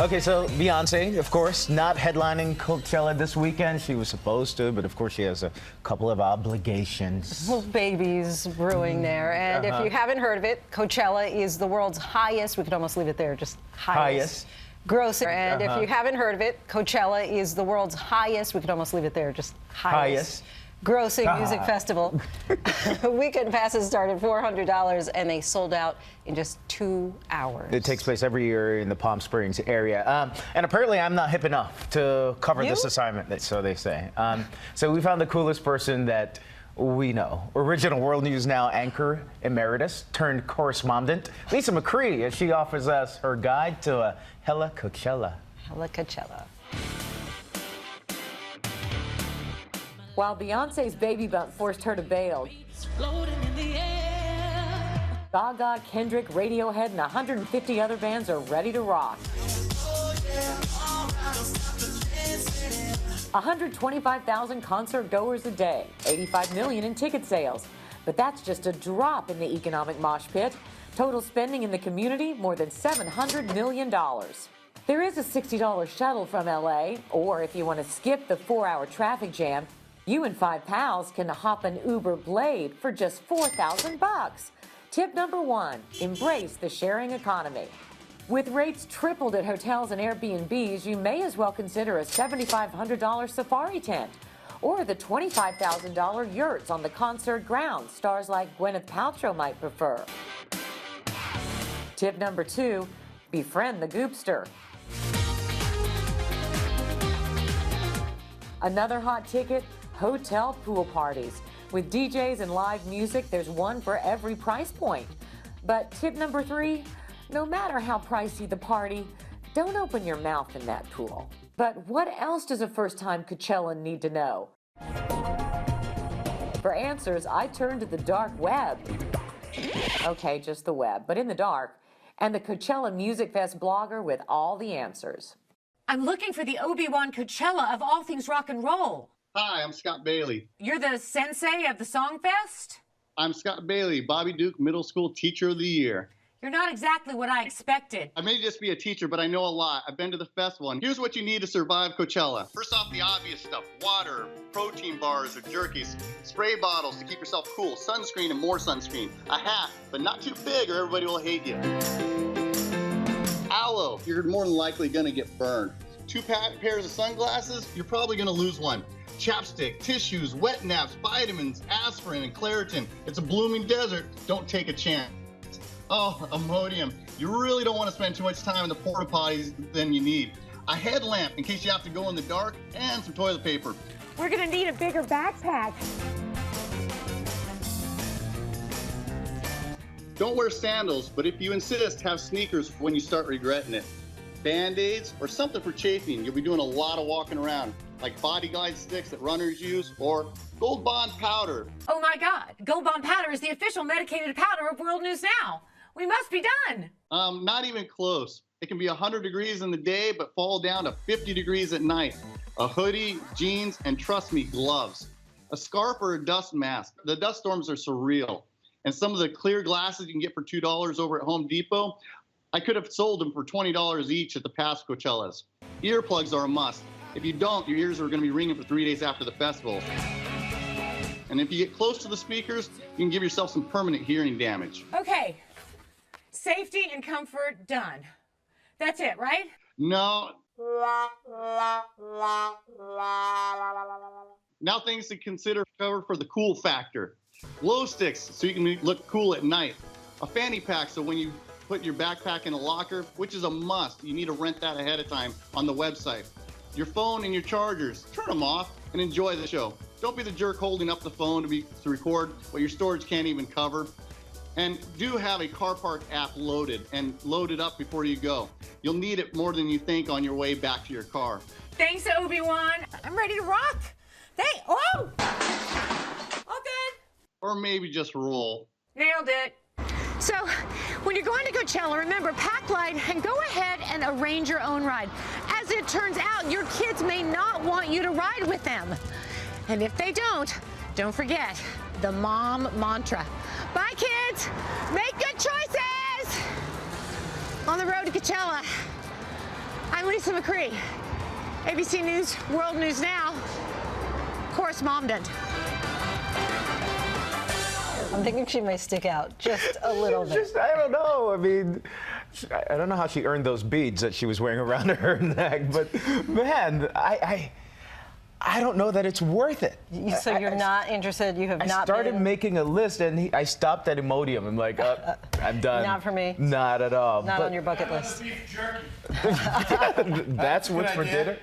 Okay, so Beyonce, of course, not headlining Coachella this weekend. She was supposed to, but of course she has a couple of obligations. Little babies brewing there. And if you haven't heard of it, Coachella is the world's highest, we could almost leave it there, just highest. Grossing. And if you haven't heard of it, Coachella is the world's highest, we could almost leave it there, just highest. Grossing music festival. Weekend passes start at $400 and they sold out in just 2 hours. It takes place every year in the Palm Springs area. And apparently I'm not hip enough to cover this assignment, so they say. So we found the coolest person that we know. Original World News Now anchor emeritus turned correspondent, Lisa McCree, as she offers us her guide to Hella Coachella. Hella Coachella. While Beyonce's baby bump forced her to bail, Gaga, Kendrick, Radiohead, and 150 other bands are ready to rock. 125,000 concert goers a day, 85 million in ticket sales. But that's just a drop in the economic mosh pit. Total spending in the community, more than $700 million. There is a $60 shuttle from LA, or if you want to skip the 4-hour traffic jam, you and 5 pals can hop an Uber Blade for just $4,000. Tip number 1, embrace the sharing economy. With rates tripled at hotels and Airbnbs, you may as well consider a $7,500 safari tent or the $25,000 yurts on the concert grounds stars like Gwyneth Paltrow might prefer. Tip number 2, befriend the Goopster. Another hot ticket, hotel pool parties. With DJs and live music, there's one for every price point. But tip number 3, no matter how pricey the party, don't open your mouth in that pool. But what else does a first-time Coachellan need to know? For answers, I turned to the dark web. Okay, just the web, but in the dark. And the Coachella Music Fest blogger with all the answers. I'm looking for the Obi-Wan Coachella of all things rock and roll. Hi, I'm Scott Bailey. You're the sensei of the Songfest? I'm Scott Bailey, Bobby Duke Middle School Teacher of the Year. You're not exactly what I expected. I may just be a teacher, but I know a lot. I've been to the festival, and here's what you need to survive Coachella. First off, the obvious stuff: water, protein bars or jerkies, spray bottles to keep yourself cool, sunscreen and more sunscreen, a hat, but not too big or everybody will hate you. Aloe, you're more than likely gonna get burned. 2 pairs of sunglasses, you're probably gonna lose one. Chapstick, tissues, wet naps, vitamins, aspirin, and Claritin. It's a blooming desert. Don't take a chance. Oh, Imodium. You really don't want to spend too much time in the porta potties than you need. A headlamp in case you have to go in the dark, and some toilet paper. We're gonna need a bigger backpack. Don't wear sandals, but if you insist, have sneakers when you start regretting it. Band-aids or something for chafing. You'll be doing a lot of walking around, like Body Glide sticks that runners use, or Gold Bond powder. Oh my God, Gold Bond powder is the official medicated powder of World News Now. We must be done. Not even close. It can be 100 degrees in the day, but fall down to 50 degrees at night. A hoodie, jeans, and trust me, gloves. A scarf or a dust mask. The dust storms are surreal. And some of the clear glasses you can get for $2 over at Home Depot, I could have sold them for $20 each at the past Coachellas. Earplugs are a must. If you don't, your ears are going to be ringing for 3 days after the festival. And if you get close to the speakers, you can give yourself some permanent hearing damage. Okay, safety and comfort done. That's it, right? No. Now things to consider cover for the cool factor. Glow sticks so you can look cool at night. A fanny pack so when you put your backpack in a locker, which is a must. You need to rent that ahead of time on the website. Your phone and your chargers, turn them off and enjoy the show. Don't be the jerk holding up the phone to record what your storage can't even cover. And do have a car park app loaded and load it up before you go. You'll need it more than you think on your way back to your car. Thanks, Obi-Wan. I'm ready to rock. Oh! All good. Or maybe just roll. Nailed it. So, when you're going to Coachella, remember, pack light and go ahead and arrange your own ride. As it turns out, your kids may not want you to ride with them. And if they don't forget the mom mantra. Bye, kids. Make good choices. On the road to Coachella. I'm Lisa McCree. ABC News, World News Now, correspondent. I'm thinking she may stick out just a little bit. Just, I don't know. I mean, I don't know how she earned those beads that she was wearing around her neck, but man, I don't know that it's worth it. So you're not interested? You have I not started been? making a list, and I stopped at Imodium. I'm like, I'm done. Not for me. Not at all. Not on your bucket list. That's what's for dinner.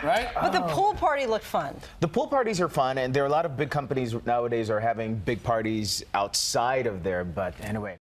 Right? But the pool party looked fun. The pool parties are fun, and there are a lot of big companies nowadays are having big parties outside of there. But anyway.